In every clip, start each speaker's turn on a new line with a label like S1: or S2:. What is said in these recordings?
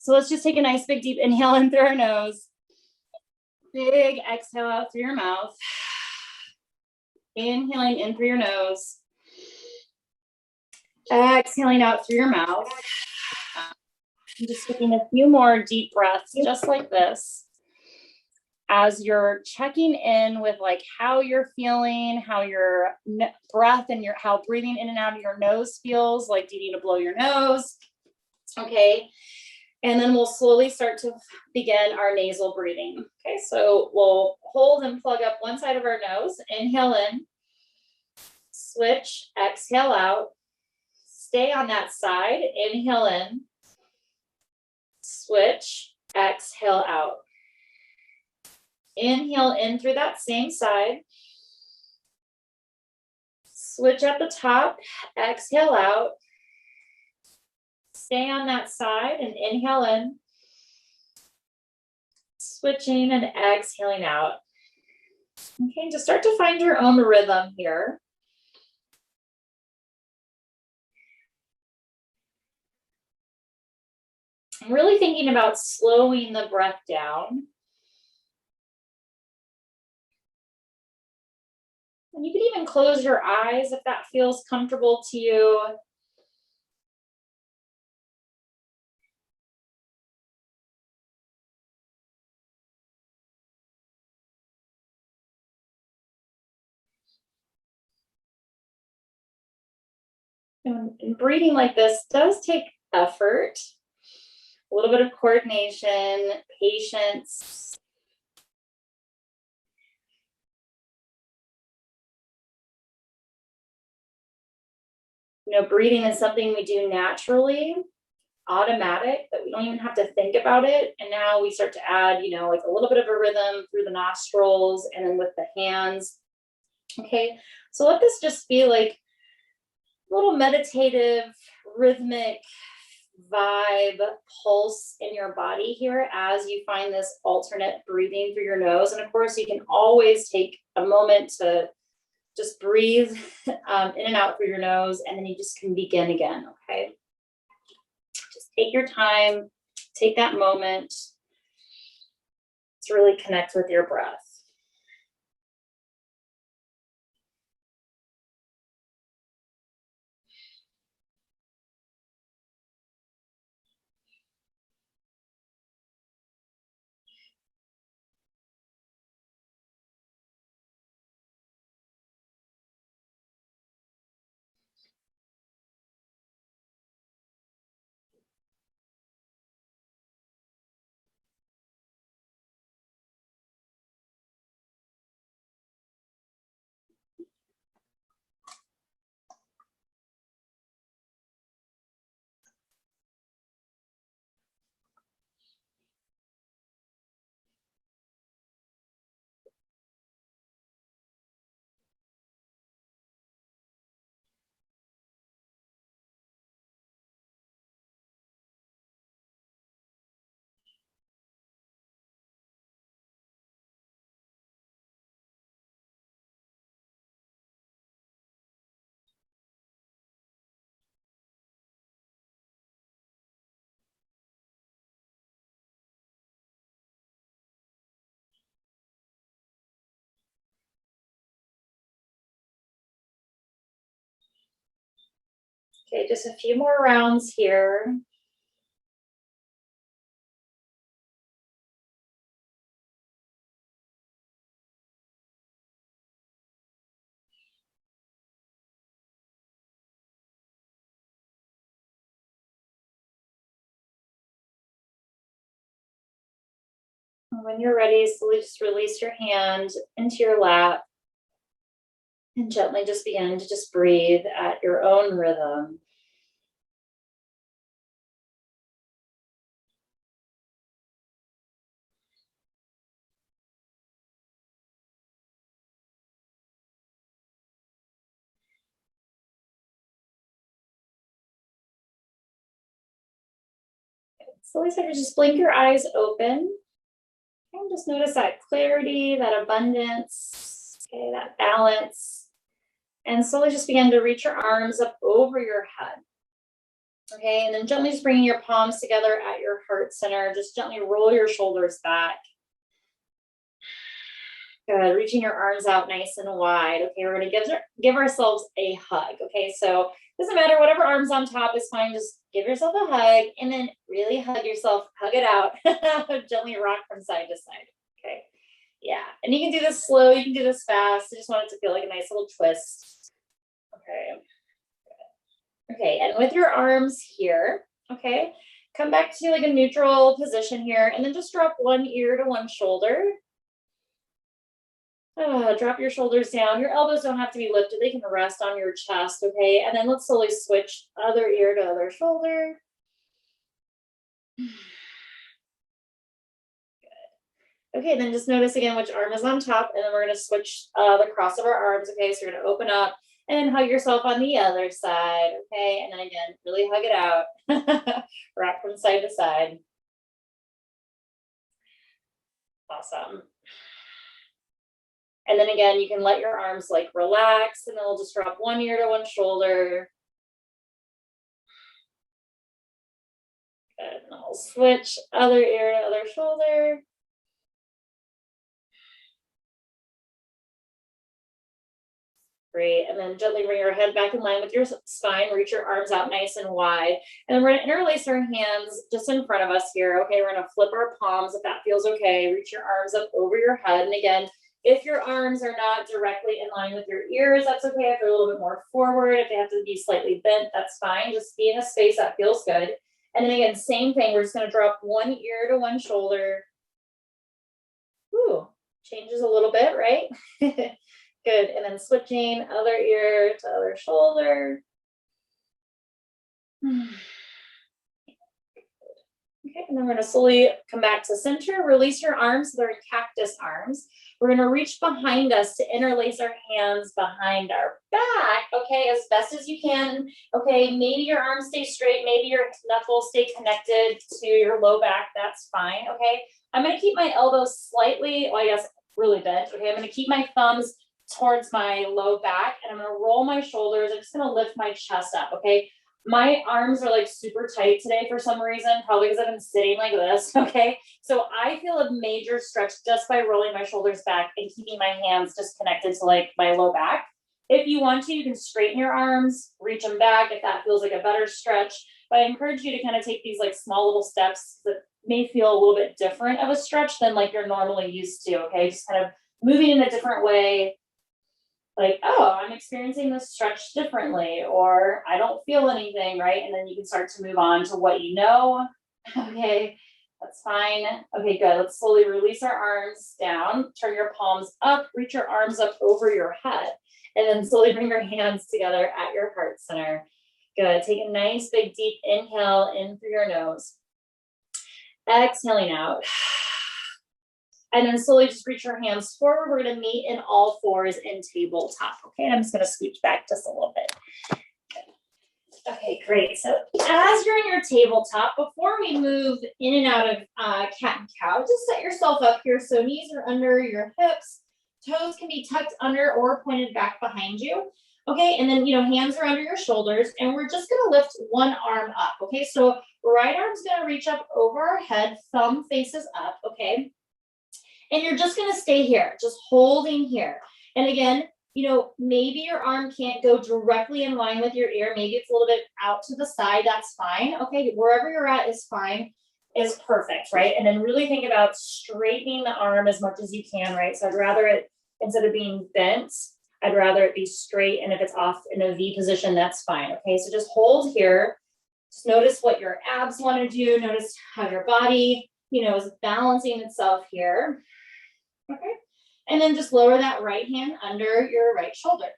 S1: So let's just take a nice big deep inhale in through our nose. Big exhale out through your mouth. Inhaling in through your nose. Exhaling out through your mouth. And just taking a few more deep breaths, just like this. As you're checking in with like how you're feeling, how your breath and how breathing in and out of your nose feels, like do you need to blow your nose? Okay. And then we'll slowly start to begin our nasal breathing. Okay, so we'll hold and plug up one side of our nose. Inhale in, switch, exhale out. Stay on that side. Inhale in, switch, exhale out. Inhale in through that same side. Switch at the top, exhale out. Stay on that side and inhale in. Switching and exhaling out. Okay, just start to find your own rhythm here. I'm really thinking about slowing the breath down. And you can even close your eyes if that feels comfortable to you. And breathing like this does take effort, a little bit of coordination, patience. You know, breathing is something we do naturally, automatic, that we don't even have to think about it. And now we start to add, you know, like a little bit of a rhythm through the nostrils and then with the hands. Okay, so let this just be like a little meditative, rhythmic vibe pulse in your body here as you find this alternate breathing through your nose. And of course, you can always take a moment to just breathe in and out through your nose, and then you just can begin again, okay? Just take your time, take that moment to really connect with your breath. Okay, just a few more rounds here. When you're ready, slowly just release your hand into your lap and gently just begin to just breathe at your own rhythm. Slowly start to just blink your eyes open. And just notice that clarity, that abundance, okay, that balance. And slowly just begin to reach your arms up over your head. Okay, and then gently just bringing your palms together at your heart center. Just gently roll your shoulders back. Good, reaching your arms out nice and wide. Okay, we're gonna give ourselves a hug. Okay, so doesn't matter, whatever arms on top is fine. Just give yourself a hug and then really hug yourself, hug it out. Gently rock from side to side. Okay, yeah, and you can do this slow, you can do this fast. I just want it to feel like a nice little twist. Okay. Okay, and with your arms here, okay, come back to like a neutral position here, and then just drop one ear to one shoulder. Drop your shoulders down. Your elbows don't have to be lifted. They can rest on your chest, okay? And then let's slowly switch other ear to other shoulder. Good. Okay, then just notice again which arm is on top, and then we're gonna switch the cross of our arms, okay? So you're gonna open up and then hug yourself on the other side, okay? And then again, really hug it out. Rock from side to side. Awesome. And then again, you can let your arms like relax, and then we'll just drop one ear to one shoulder. Good, and then we'll switch other ear to other shoulder. Great, and then gently bring your head back in line with your spine, reach your arms out nice and wide. And then we're gonna interlace our hands just in front of us here. Okay, we're gonna flip our palms if that feels okay. Reach your arms up over your head. And again, if your arms are not directly in line with your ears, that's okay. If they're a little bit more forward, if they have to be slightly bent, that's fine. Just be in a space that feels good. And then again, same thing. We're just gonna drop one ear to one shoulder. Ooh, changes a little bit, right? Good, and then switching other ear to other shoulder. Okay, and then we're gonna slowly come back to center, release your arms, they're cactus arms. We're gonna reach behind us to interlace our hands behind our back, okay, as best as you can. Okay, maybe your arms stay straight, maybe your knuckles stay connected to your low back, that's fine, okay? I'm gonna keep my elbows slightly, well, I guess really bent, okay? I'm gonna keep my thumbs towards my low back, and I'm gonna roll my shoulders. I'm just gonna lift my chest up, okay? My arms are like super tight today for some reason, probably because I've been sitting like this, okay? So I feel a major stretch just by rolling my shoulders back and keeping my hands just connected to like my low back. If you want to, you can straighten your arms, reach them back if that feels like a better stretch. But I encourage you to kind of take these like small little steps that may feel a little bit different of a stretch than like you're normally used to, okay? Just kind of moving in a different way. Like, oh, I'm experiencing this stretch differently, or I don't feel anything, right? And then you can start to move on to what you know. Okay, that's fine. Okay, good. Let's slowly release our arms down, turn your palms up, reach your arms up over your head, and then slowly bring your hands together at your heart center. Good. Take a nice big deep inhale in through your nose. Exhaling out. And then slowly just reach your hands forward. We're gonna meet in all fours in tabletop, okay? And I'm just gonna scooch back just a little bit. Good. Okay, great. So as you're in your tabletop, before we move in and out of cat and cow, just set yourself up here. So knees are under your hips, toes can be tucked under or pointed back behind you. Okay, and then, hands are under your shoulders, and we're just gonna lift one arm up, okay? So right arm's gonna reach up over our head, thumb faces up, okay? And you're just gonna stay here, just holding here. And again, maybe your arm can't go directly in line with your ear. Maybe it's a little bit out to the side, that's fine. Okay, wherever you're at is fine, is perfect, right? And then really think about straightening the arm as much as you can, right? So I'd rather it, instead of being bent, I'd rather it be straight. And if it's off in a V position, that's fine. Okay, so just hold here. Just notice what your abs wanna do. Notice how your body, is balancing itself here. Okay, and then just lower that right hand under your right shoulder.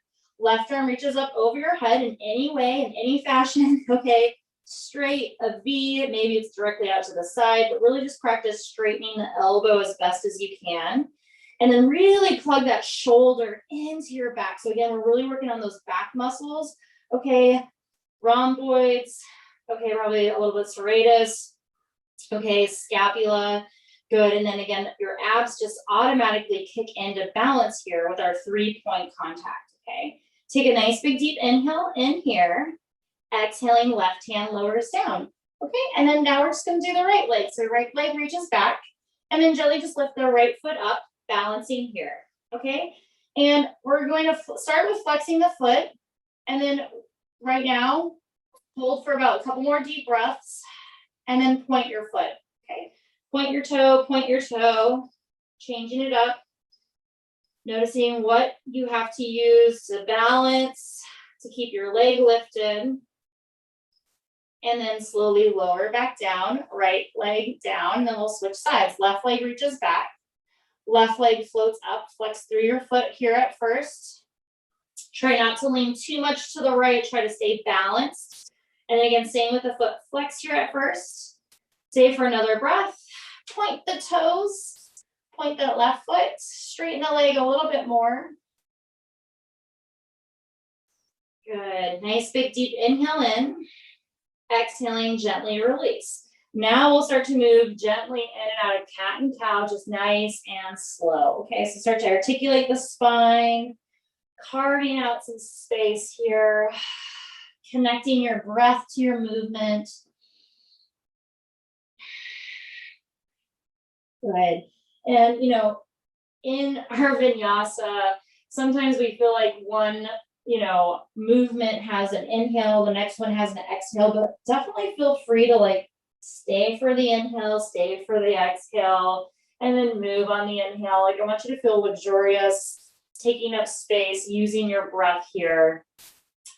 S1: Left arm reaches up over your head in any way, in any fashion, okay? Straight, a V, maybe it's directly out to the side, but really just practice straightening the elbow as best as you can. And then really plug that shoulder into your back. So again, we're really working on those back muscles, okay? Rhomboids, okay, probably a little bit serratus, okay, scapula. Good, and then again, your abs just automatically kick into balance here with our 3-point contact, okay? Take a nice big deep inhale in here, Exhaling, left hand lowers down. Okay, and then now we're just gonna do the right leg. So right leg reaches back, and then gently just lift the right foot up, balancing here. Okay, and we're going to start with flexing the foot, and then right now, hold for about a couple more deep breaths, and then point your foot. Okay, point your toe, changing it up, noticing what you have to use to balance, to keep your leg lifted. And then slowly lower back down, right leg down, and then we'll switch sides. Left leg reaches back, left leg floats up, flex through your foot here at first. Try not to lean too much to the right, try to stay balanced. And then again, same with the foot, flex here at first. Stay for another breath, point the toes, point that left foot, straighten the leg a little bit more. Good, nice big deep inhale in. Exhaling, gently release. Now we'll start to move gently in and out of cat and cow, just nice and slow. Okay, so start to articulate the spine, carving out some space here, connecting your breath to your movement. Good. And, you know, in our vinyasa, sometimes we feel like one movement has an inhale, the next one has an exhale, but definitely feel free to like stay for the inhale, stay for the exhale, and then move on the inhale. Like I want you to feel luxurious, taking up space, using your breath here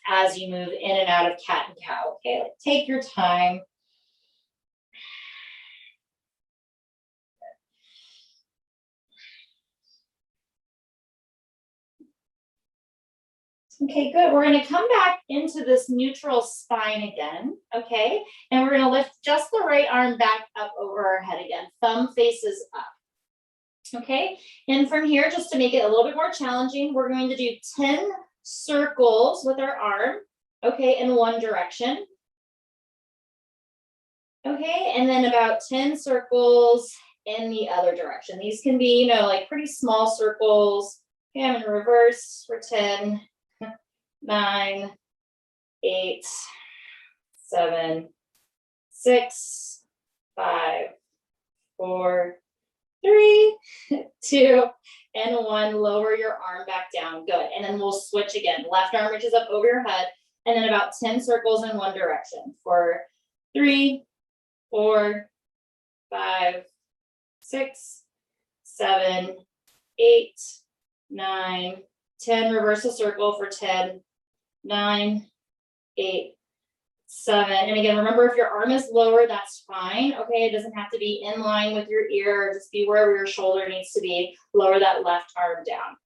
S1: as you move in and out of cat and cow. Okay, like take your time. Okay, good. We're going to come back into this neutral spine again, okay? And we're going to lift just the right arm back up over our head again. Thumb faces up, okay? And from here, just to make it a little bit more challenging, we're going to do 10 circles with our arm, okay, in one direction. Okay, and then about 10 circles in the other direction. These can be, like pretty small circles. Okay, I'm in reverse for 10. 9, 8, 7, 6, 5, 4, 3, 2, and 1. Lower your arm back down. Good. And then we'll switch again. Left arm reaches up over your head, and then about 10 circles in one direction for 3, 4, 5, 6, 7, 8, 9, 10. Reverse a circle for 10. 9, 8, 7. And again, remember, if your arm is lower, that's fine. Okay, it doesn't have to be in line with your ear. Just be wherever your shoulder needs to be. Lower that left arm down.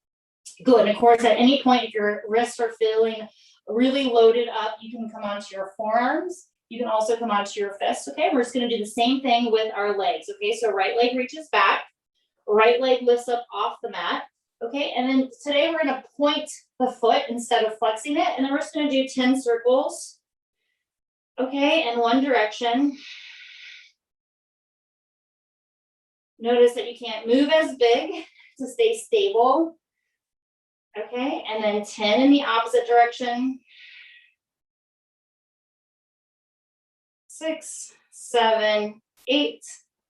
S1: Good. And of course, at any point, if your wrists are feeling really loaded up, you can come onto your forearms. You can also come onto your fists. Okay, we're just going to do the same thing with our legs. Okay, so right leg reaches back, right leg lifts up off the mat. Okay, and then today we're going to point the foot instead of flexing it, and then we're just going to do 10 circles, okay, in one direction. Notice that you can't move as big to stay stable, okay, and then 10 in the opposite direction. 6, 7, 8,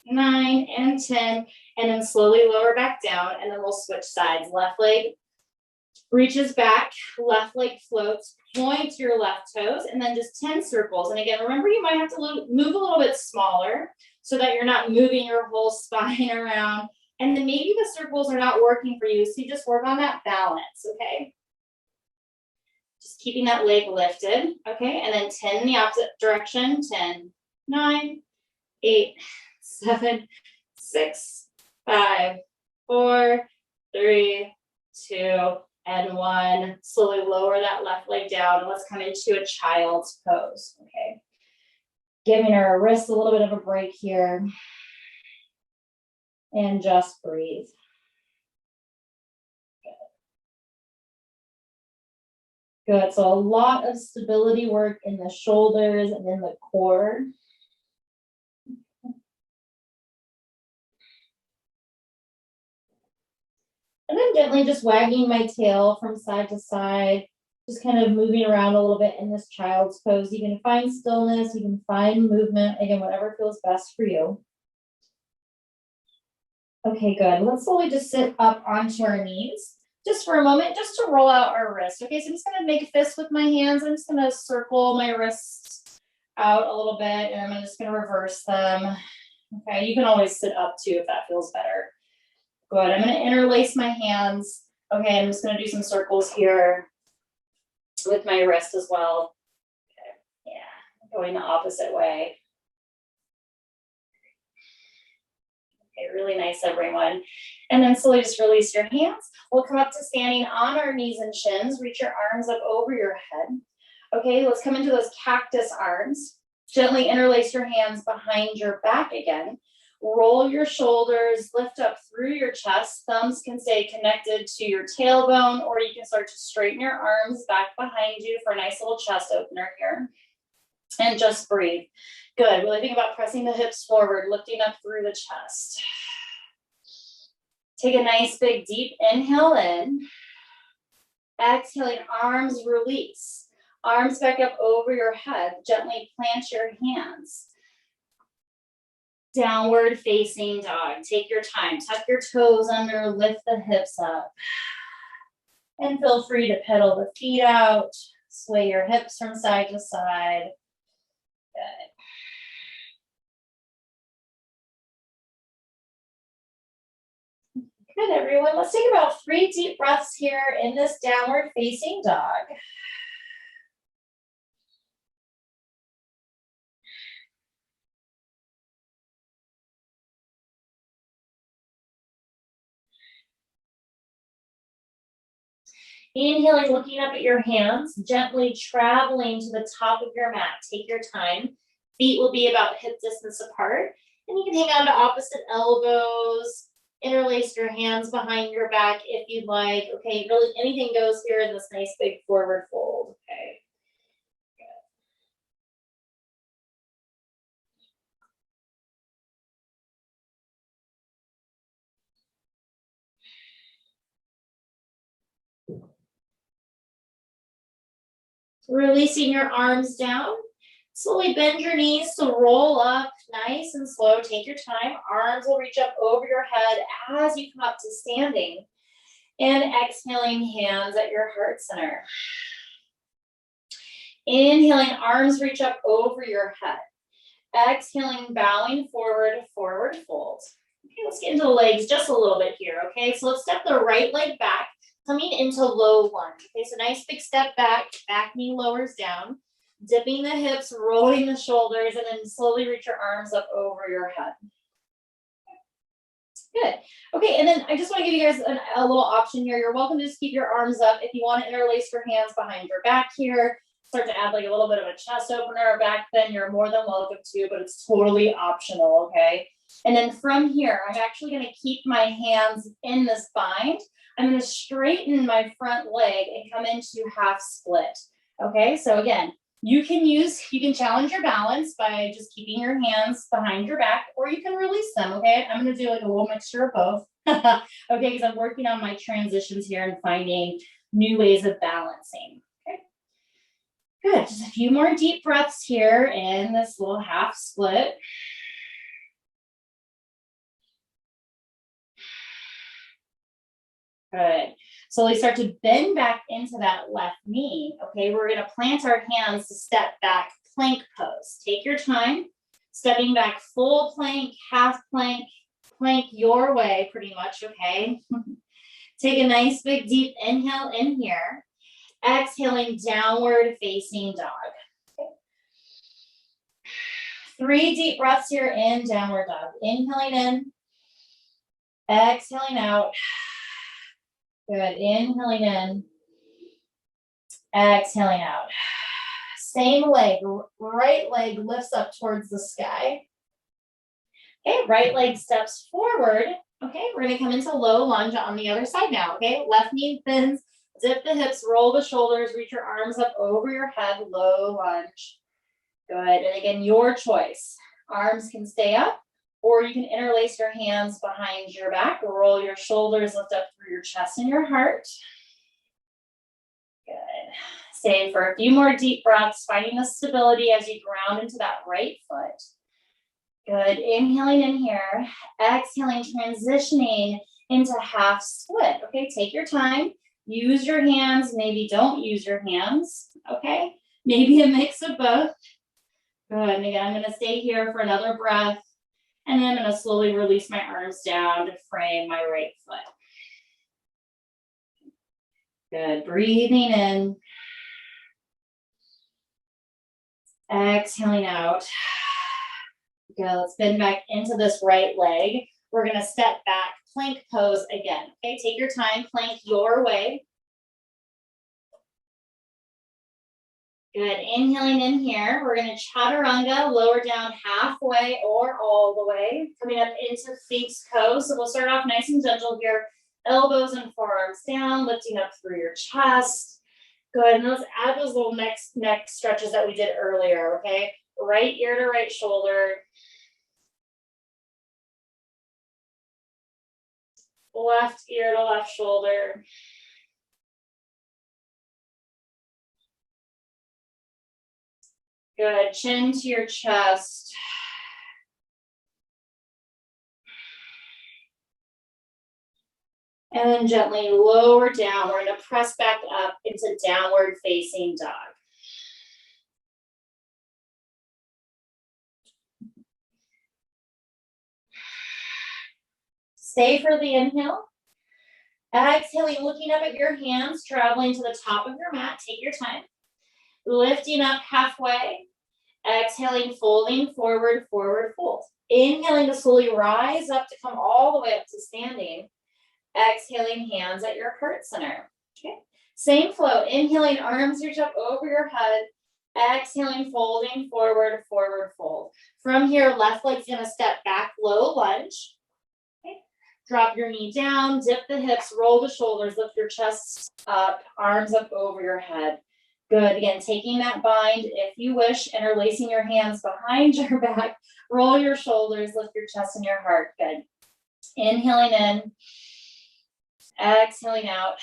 S1: 9, and 10, and then slowly lower back down, and then we'll switch sides. Left leg reaches back, left leg floats, point your left toes, and then just 10 circles. And again, remember, you might have to move a little bit smaller so that you're not moving your whole spine around. And then maybe the circles are not working for you, so you just work on that balance, okay? Just keeping that leg lifted, okay? And then 10 in the opposite direction. 10, 9, 8, 7, 6, 5, 4, 3, 2, and 1. Slowly lower that left leg down, and let's come into a child's pose, okay? Giving our wrists a little bit of a break here. And just breathe. Good, so a lot of stability work in the shoulders and in the core. And then gently just wagging my tail from side to side, Just kind of moving around a little bit in this child's pose. You can find stillness, you can find movement, again, whatever feels best for you. Okay, good. Let's slowly just sit up onto our knees just for a moment, just to roll out our wrists. Okay, so I'm just gonna make a fist with my hands. I'm just gonna circle my wrists out a little bit, and I'm just gonna reverse them. Okay, you can always sit up too if that feels better. Good, I'm gonna interlace my hands. Okay, I'm just gonna do some circles here with my wrist as well. Okay, yeah, going the opposite way. Okay, really nice, everyone. And then slowly just release your hands. We'll come up to standing on our knees and shins. Reach your arms up over your head. Okay, let's come into those cactus arms. Gently interlace your hands behind your back again. Roll your shoulders, lift up through your chest. Thumbs can stay connected to your tailbone, or you can start to straighten your arms back behind you for a nice little chest opener here. And just breathe. Good. Really think about pressing the hips forward, lifting up through the chest. Take a nice big deep inhale in. Exhaling, arms release. Arms back up over your head. Gently plant your hands. Downward facing dog. Take your time. Tuck your toes under, lift the hips up. And feel free to pedal the feet out. Sway your hips from side to side. Good. Good, everyone. Let's take about 3 deep breaths here in this downward facing dog. Inhaling, looking up at your hands, gently traveling to the top of your mat. Take your time. Feet will be about hip distance apart. And you can hang on to opposite elbows. Interlace your hands behind your back if you'd like. Okay, really anything goes here in this nice big forward fold. Okay. Releasing your arms down. Slowly bend your knees to roll up nice and slow. Take your time. Arms will reach up over your head as you come up to standing. And exhaling, hands at your heart center. Inhaling, arms reach up over your head. Exhaling, bowing forward, forward fold. Okay, let's get into the legs just a little bit here, okay? So let's step the right leg back, coming into low lunge. Okay, so nice big step back, back knee lowers down, dipping the hips, rolling the shoulders, and then slowly reach your arms up over your head. Good. Okay, and then I just want to give you guys a little option here. You're welcome to just keep your arms up. If you want to interlace your hands behind your back here, start to add like a little bit of a chest opener or back bend, you're more than welcome to, but it's totally optional, okay? And then from here, I'm actually going to keep my hands in this bind. I'm going to straighten my front leg and come into half split, okay? So again, you can challenge your balance by just keeping your hands behind your back, or you can release them, okay? I'm gonna do like a little mixture of both, okay? Because I'm working on my transitions here and finding new ways of balancing, okay? Good, just a few more deep breaths here in this little half split. Good. Slowly start to bend back into that left knee. Okay, we're going to plant our hands to step back, plank pose. Take your time, stepping back full plank, half plank, plank your way pretty much, okay? Take a nice big deep inhale in here. Exhaling, downward facing dog. Okay. 3 deep breaths here in downward dog. Inhaling in, exhaling out. Good, inhaling in, exhaling out. Same leg, right leg lifts up towards the sky. Okay, right leg steps forward. Okay, we're gonna come into low lunge on the other side now, okay? Left knee bends, dip the hips, roll the shoulders, reach your arms up over your head, low lunge. Good, and again, your choice. Arms can stay up, or you can interlace your hands behind your back, roll your shoulders, lift up through your chest and your heart. Good. Stay for a few more deep breaths, finding the stability as you ground into that right foot. Good, inhaling in here, exhaling, transitioning into half split. Okay, take your time, use your hands, maybe don't use your hands, okay? Maybe a mix of both. Good, and again, I'm gonna stay here for another breath, and then I'm gonna slowly release my arms down to frame my right foot. Good, breathing in. Exhaling out. Good, let's bend back into this right leg. We're gonna step back, plank pose again. Okay, take your time, plank your way. Good, inhaling in here. We're gonna chaturanga, lower down halfway or all the way. Coming up into Sphinx pose. So we'll start off nice and gentle here. Elbows and forearms down, lifting up through your chest. Good, and let's add those little neck stretches that we did earlier, okay? Right ear to right shoulder. Left ear to left shoulder. Good, chin to your chest. And then gently lower down. We're gonna press back up into downward facing dog. Stay for the inhale. Exhaling, looking up at your hands, traveling to the top of your mat. Take your time. Lifting up halfway. Exhaling, folding forward, forward fold. Inhaling to slowly rise up to come all the way up to standing. Exhaling, hands at your heart center. Okay. Same flow. Inhaling, arms reach up over your head. Exhaling, folding forward, forward fold. From here, left leg's gonna step back, low lunge. Okay. Drop your knee down, dip the hips, roll the shoulders, lift your chest up, arms up over your head. Good, again, taking that bind, if you wish, interlacing your hands behind your back, roll your shoulders, lift your chest and your heart. Good. Inhaling in, exhaling out.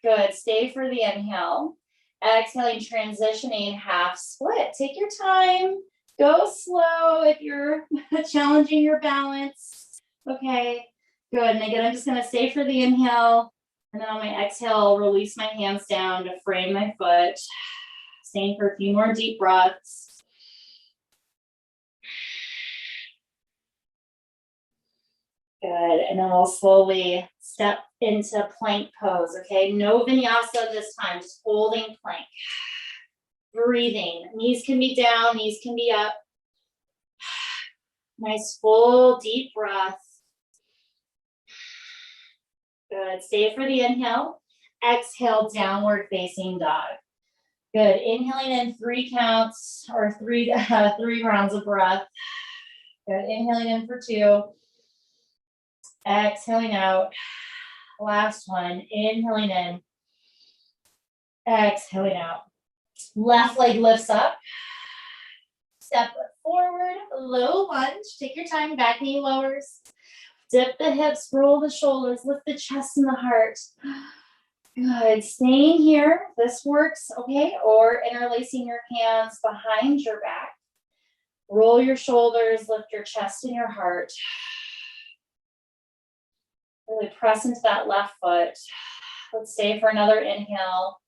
S1: Good, stay for the inhale. Exhaling, transitioning, half split. Take your time, go slow if you're challenging your balance. Okay, good, and again, I'm just gonna stay for the inhale, and then on my exhale, I'll release my hands down to frame my foot. Staying for a few more deep breaths. Good, and then we'll slowly step into plank pose, okay? No vinyasa this time, just holding plank. Breathing, knees can be down, knees can be up. Nice full deep breath. Good, stay for the inhale. Exhale, downward facing dog. Good, inhaling in 3 counts or three rounds of breath. Good, inhaling in for 2. Exhaling out. Last one, inhaling in. Exhaling out. Left leg lifts up. Step forward, low lunge. Take your time, back knee lowers. Dip the hips, roll the shoulders, lift the chest and the heart. Good, staying here, this works, okay? Or interlacing your hands behind your back. Roll your shoulders, lift your chest and your heart. Really press into that left foot. Let's stay for another inhale.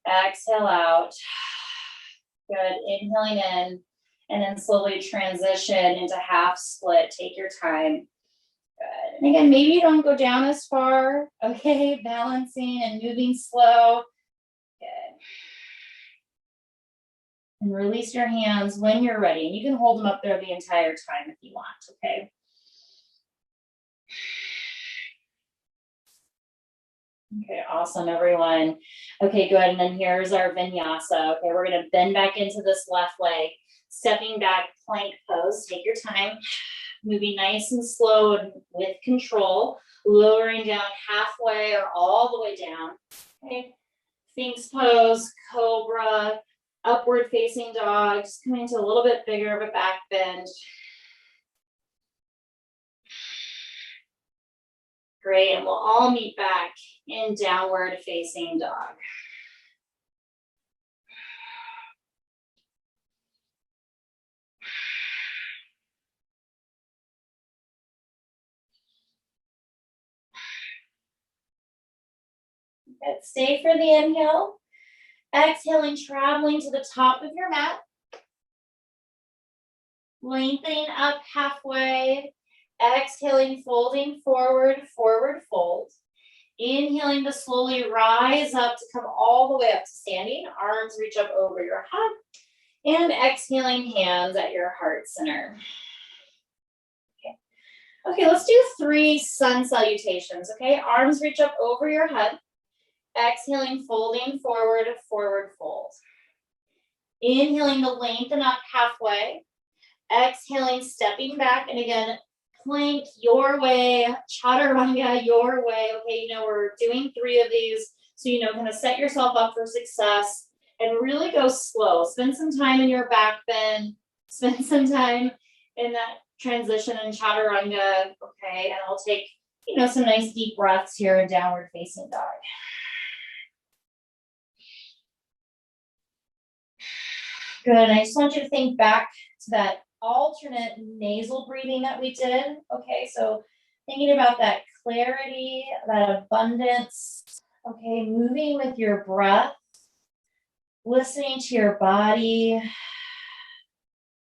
S1: Exhale out. Good, inhaling in, and then slowly transition into half split. Take your time. Good, and again, maybe you don't go down as far, okay? Balancing and moving slow. Good. And release your hands when you're ready. And you can hold them up there the entire time if you want, okay? Okay, awesome, everyone. Okay, good, and then here's our vinyasa. Okay, we're gonna bend back into this left leg, stepping back, plank pose. Take your time, moving nice and slow and with control, lowering down halfway or all the way down. Okay, Sphinx pose, cobra, upward facing dog, just coming into a little bit bigger of a back bend. Great, and we'll all meet back in downward facing dog. Good. Stay for the inhale. Exhaling, traveling to the top of your mat. Lengthening up halfway. Exhaling, folding forward, forward fold. Inhaling to slowly rise up to come all the way up to standing. Arms reach up over your head. And exhaling, hands at your heart center. Okay, let's do 3 sun salutations, okay? Arms reach up over your head. Exhaling, folding forward, forward fold. Inhaling to lengthen up halfway. Exhaling, stepping back. And again, plank your way, chaturanga your way. Okay, you know, we're doing 3 of these. So, you know, kind of set yourself up for success and really go slow. Spend some time in your back bend. Spend some time in that transition in chaturanga. Okay, and I'll take, you know, some nice deep breaths here in downward facing dog. Good, I just want you to think back to that alternate nasal breathing that we did. Okay, so thinking about that clarity, that abundance, okay, moving with your breath, listening to your body,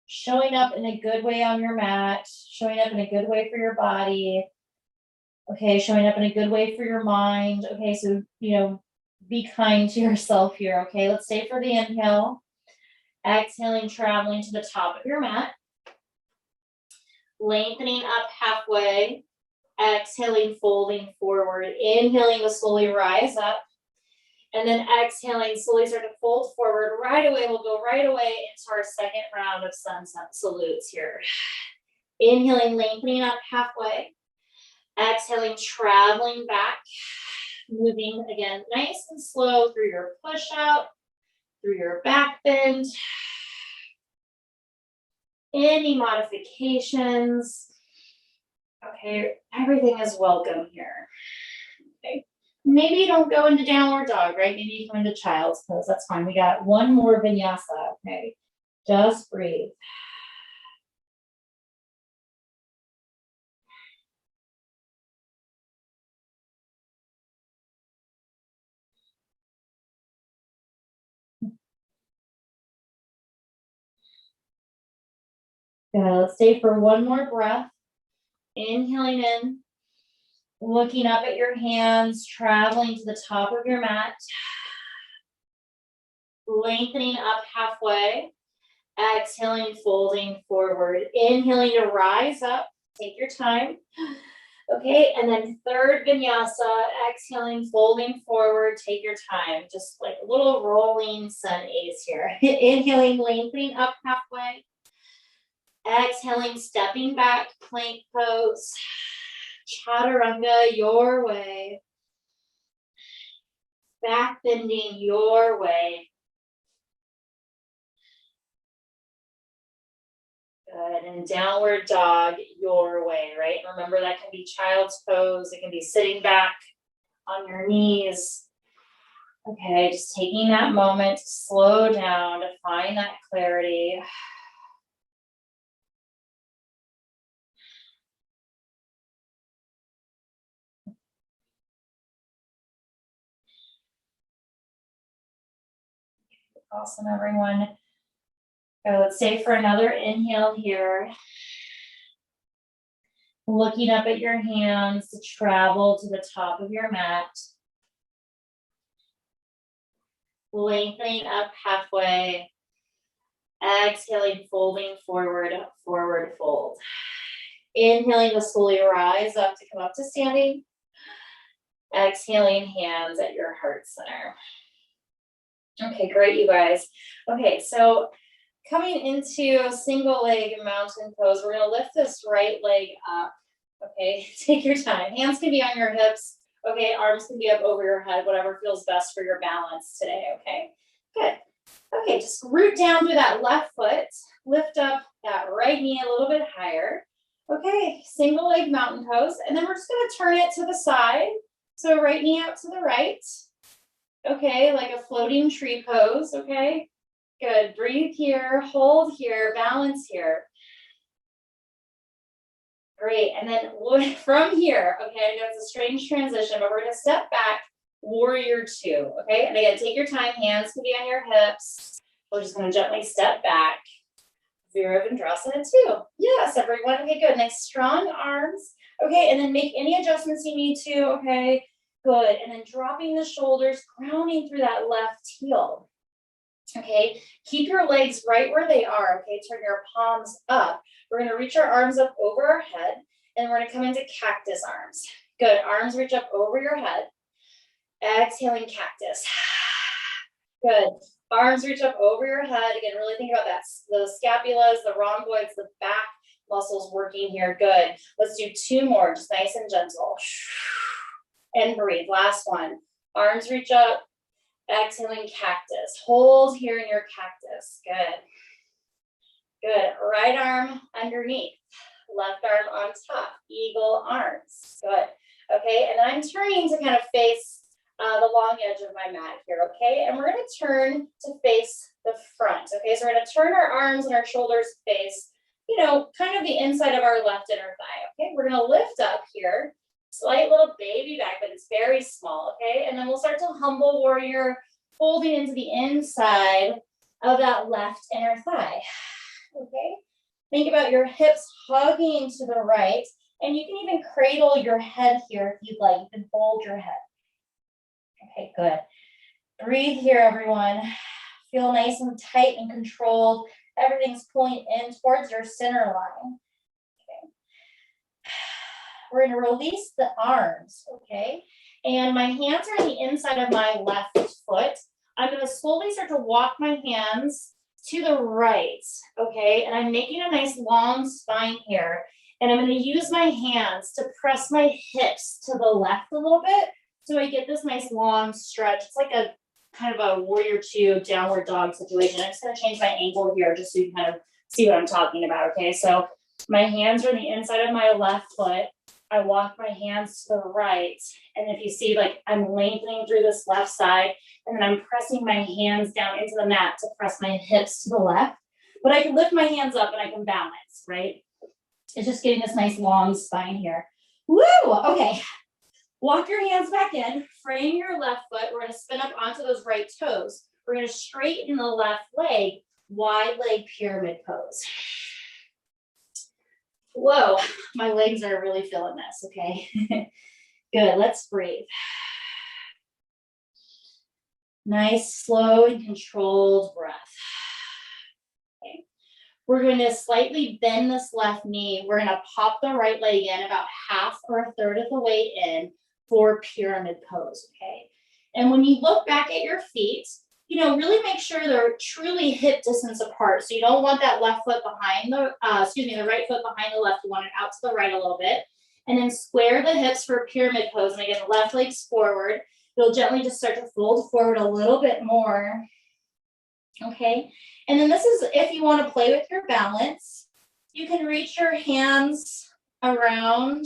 S1: showing up in a good way on your mat, showing up in a good way for your body, okay, showing up in a good way for your mind. Okay, so, you know, be kind to yourself here. Okay, let's stay for the inhale. Exhaling, traveling to the top of your mat. Lengthening up halfway. Exhaling, folding forward. Inhaling to slowly rise up. And then exhaling, slowly start to fold forward. Right away, we'll go right away into our second round of sunset salutes here. Inhaling, lengthening up halfway. Exhaling, traveling back. Moving again, nice and slow through your push out, through your back bend. Any modifications? Okay, everything is welcome here. Okay. Maybe you don't go into downward dog, right? Maybe you come into child's pose. That's fine. We got one more vinyasa. Okay, just breathe. Good. Let's stay for one more breath. Inhaling in, looking up at your hands, traveling to the top of your mat. Lengthening up halfway. Exhaling, folding forward. Inhaling to rise up. Take your time. Okay, and then third vinyasa. Exhaling, folding forward. Take your time. Just like a little rolling sun A's here. Inhaling, lengthening up halfway. Exhaling, stepping back, plank pose. Chaturanga your way. Back bending your way. Good, and downward dog your way, right? Remember, that can be child's pose. It can be sitting back on your knees. Okay, just taking that moment to slow down, to find that clarity. Awesome, everyone. Okay, let's stay for another inhale here. Looking up at your hands to travel to the top of your mat. Lengthening up halfway. Exhaling, folding forward, forward fold. Inhaling to slowly rise up to come up to standing. Exhaling, hands at your heart center. Okay, great, you guys. Okay, so coming into single leg mountain pose, we're gonna lift this right leg up. Okay, take your time. Hands can be on your hips. Okay, arms can be up over your head, whatever feels best for your balance today, okay? Good. Okay, just root down through that left foot. Lift up that right knee a little bit higher. Okay, single leg mountain pose. And then we're just gonna turn it to the side. So right knee out to the right. Okay, like a floating tree pose, okay? Good, breathe here, hold here, balance here. Great, and then from here, okay, I know it's a strange transition, but we're gonna step back, warrior two, okay? And again, take your time, hands can be on your hips. We're just gonna gently step back. Virabhadrasana two. Yes, everyone, okay, good. Nice strong arms. Okay, and then make any adjustments you need to, okay? Good, and then dropping the shoulders, grounding through that left heel. Okay, keep your legs right where they are, okay? Turn your palms up. We're gonna reach our arms up over our head, and we're gonna come into cactus arms. Good, arms reach up over your head. Exhaling cactus. Good, arms reach up over your head. Again, really think about that. The scapulas, the rhomboids, the back muscles working here. Good, let's do two more, just nice and gentle. And breathe, last one. Arms reach up. Exhaling cactus. Hold here in your cactus. Good. Good. Right arm underneath. Left arm on top. Eagle arms. Good. Okay. And I'm turning to kind of face the long edge of my mat here. Okay. And we're going to turn to face the front. Okay. So we're going to turn our arms and our shoulders face, you know, kind of the inside of our left inner thigh. Okay. We're going to lift up here. Slight little baby back, but it's very small, okay? And then we'll start to humble warrior, folding into the inside of that left inner thigh, okay? Think about your hips hugging to the right, and you can even cradle your head here if you'd like. You can fold your head. Okay, good. Breathe here, everyone. Feel nice and tight and controlled. Everything's pulling in towards your center line. We're going to release the arms, okay? And my hands are on the inside of my left foot. I'm going to slowly start to walk my hands to the right, okay? And I'm making a nice long spine here. And I'm going to use my hands to press my hips to the left a little bit so I get this nice long stretch. It's like a kind of a warrior two downward dog situation. I'm just going to change my angle here just so you can kind of see what I'm talking about, okay? So my hands are on the inside of my left foot. I walk my hands to the right. And if you see, like, I'm lengthening through this left side, and then I'm pressing my hands down into the mat to press my hips to the left. But I can lift my hands up and I can balance, right? It's just getting this nice long spine here. Woo! Okay. Walk your hands back in, frame your left foot. We're going to spin up onto those right toes. We're going to straighten the left leg, wide leg pyramid pose. Whoa, my legs are really feeling this, okay? Good, let's breathe. Nice, slow and controlled breath. Okay. We're going to slightly bend this left knee. We're going to pop the right leg in about half or a third of the way in for pyramid pose, okay? And when you look back at your feet, you know, really make sure they're truly hip distance apart. So you don't want that left foot behind the, the right foot behind the left. You want it out to the right a little bit. And then square the hips for pyramid pose. And again, left leg's forward. You'll gently just start to fold forward a little bit more. Okay. And then this is if you want to play with your balance. You can reach your hands around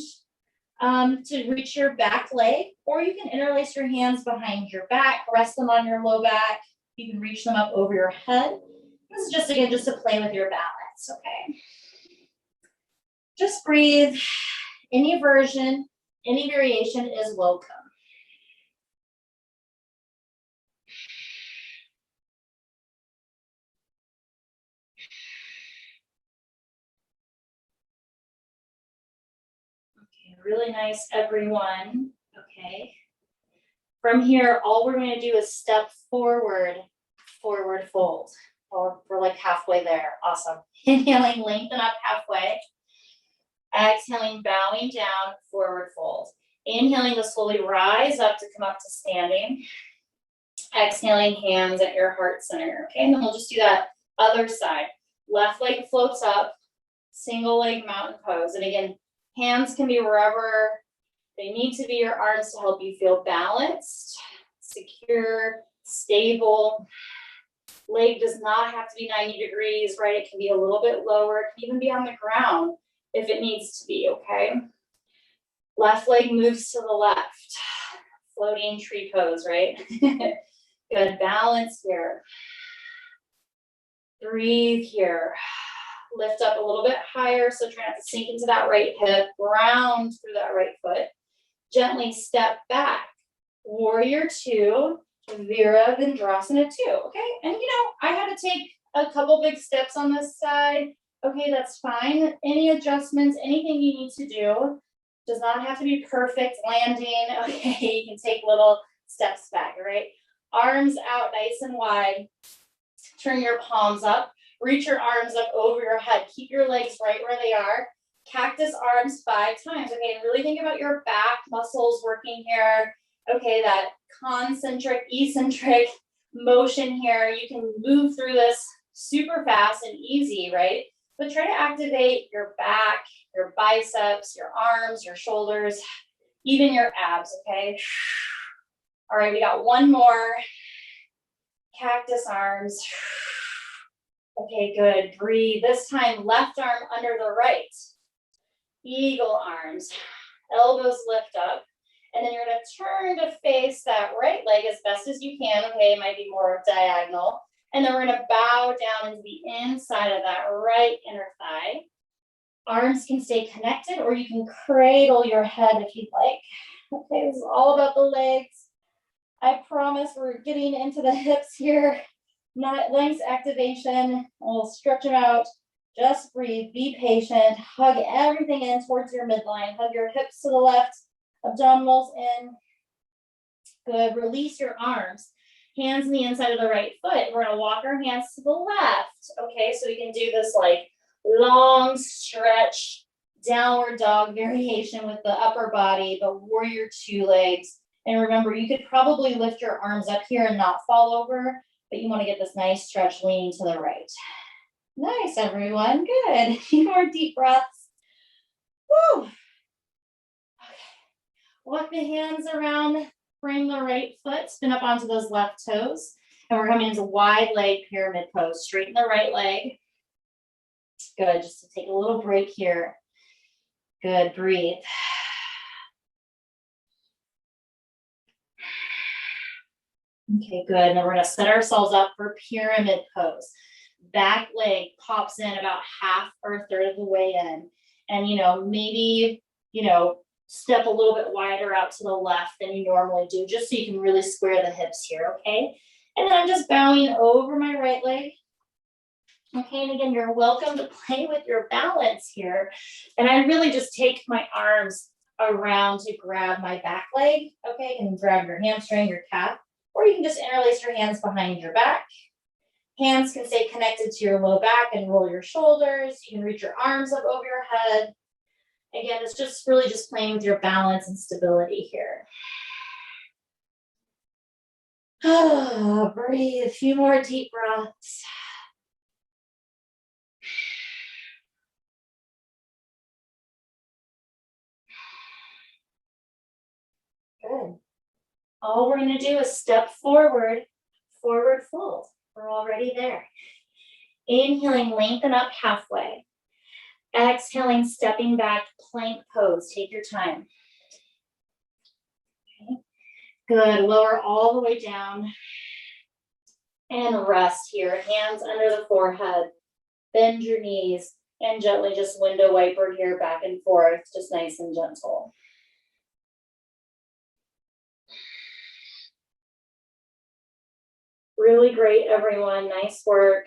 S1: to reach your back leg, or you can interlace your hands behind your back, rest them on your low back. You can reach them up over your head. This is just, again, just to play with your balance, okay? Just breathe. Any version, any variation is welcome. Okay, really nice, everyone. Okay. From here, all we're going to do is step forward, forward fold. Or we're like halfway there. Awesome. Inhaling, lengthen up halfway. Exhaling, bowing down, forward fold. Inhaling to slowly rise up to come up to standing. Exhaling, hands at your heart center. Okay, and then we'll just do that other side. Left leg floats up, single leg mountain pose. And again, hands can be wherever they need to be, your arms to help you feel balanced, secure, stable. Leg does not have to be 90 degrees, right? It can be a little bit lower. It can even be on the ground if it needs to be, okay? Left leg moves to the left. Floating tree pose, right? Good, balance here. Breathe here. Lift up a little bit higher, so try not to sink into that right hip. Round through that right foot. Gently step back. Warrior two, Virabhadrasana two, okay? And I had to take a couple big steps on this side. Okay, that's fine. Any adjustments, anything you need to do, does not have to be perfect landing. Okay, you can take little steps back, all right? Arms out nice and wide. Turn your palms up. Reach your arms up over your head. Keep your legs right where they are. Cactus arms 5 times. Okay, and really think about your back muscles working here. Okay, that concentric, eccentric motion here. You can move through this super fast and easy, right? But try to activate your back, your biceps, your arms, your shoulders, even your abs, okay? All right, we got one more. Cactus arms. Okay, good. Breathe. This time, left arm under the right. Eagle arms. Elbows lift up. And then you're going to turn to face that right leg as best as you can. Okay, it might be more diagonal. And then we're going to bow down into the inside of that right inner thigh. Arms can stay connected, or you can cradle your head if you'd like. Okay, this is all about the legs. I promise we're getting into the hips here. Not legs activation. We'll stretch them out. Just breathe. Be patient. Hug everything in towards your midline. Hug your hips to the left. Abdominals in. Good. Release your arms. Hands on the inside of the right foot. We're going to walk our hands to the left. Okay, so we can do this like long stretch, downward dog variation with the upper body, but warrior two legs. And remember, you could probably lift your arms up here and not fall over, but you want to get this nice stretch leaning to the right. Nice, everyone. Good. A few more deep breaths. Woo. Okay. Walk the hands around. Bring the right foot, spin up onto those left toes. And we're coming into wide leg pyramid pose. Straighten the right leg. Good, just to take a little break here. Good, breathe. Okay, good. And then we're gonna set ourselves up for pyramid pose. Back leg pops in about half or a third of the way in. And maybe, step a little bit wider out to the left than you normally do, just so you can really square the hips here, okay? And then I'm just bowing over my right leg. Okay, and again, you're welcome to play with your balance here. And I really just take my arms around to grab my back leg, okay? You can grab your hamstring, your calf, or you can just interlace your hands behind your back. Hands can stay connected to your low back and roll your shoulders. You can reach your arms up over your head. Again, it's just really just playing with your balance and stability here. Breathe, a few more deep breaths. Good. All we're going to do is step forward, forward fold. We're already there. Inhaling, lengthen up halfway. Exhaling, stepping back, plank pose. Take your time. Okay. Good. Lower all the way down. And rest here. Hands under the forehead. Bend your knees. And gently just window wiper here back and forth. Just nice and gentle. Really great, everyone. Nice work.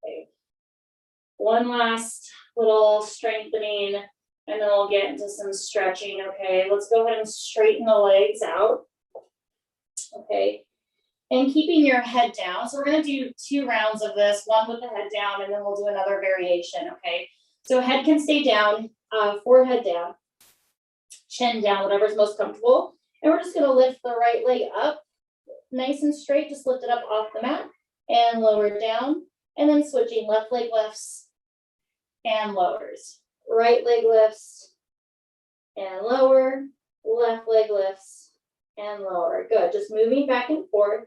S1: Okay. One last little strengthening, and then we'll get into some stretching, okay? Let's go ahead and straighten the legs out, okay? And keeping your head down. So we're gonna do 2 rounds of this, one with the head down, and then we'll do another variation, okay? So head can stay down, forehead down, chin down, whatever's most comfortable. And we're just gonna lift the right leg up, nice and straight, just lift it up off the mat, and lower it down. And then switching, left leg lifts and lowers. Right leg lifts and lower. Left leg lifts and lower. Good. Just moving back and forth.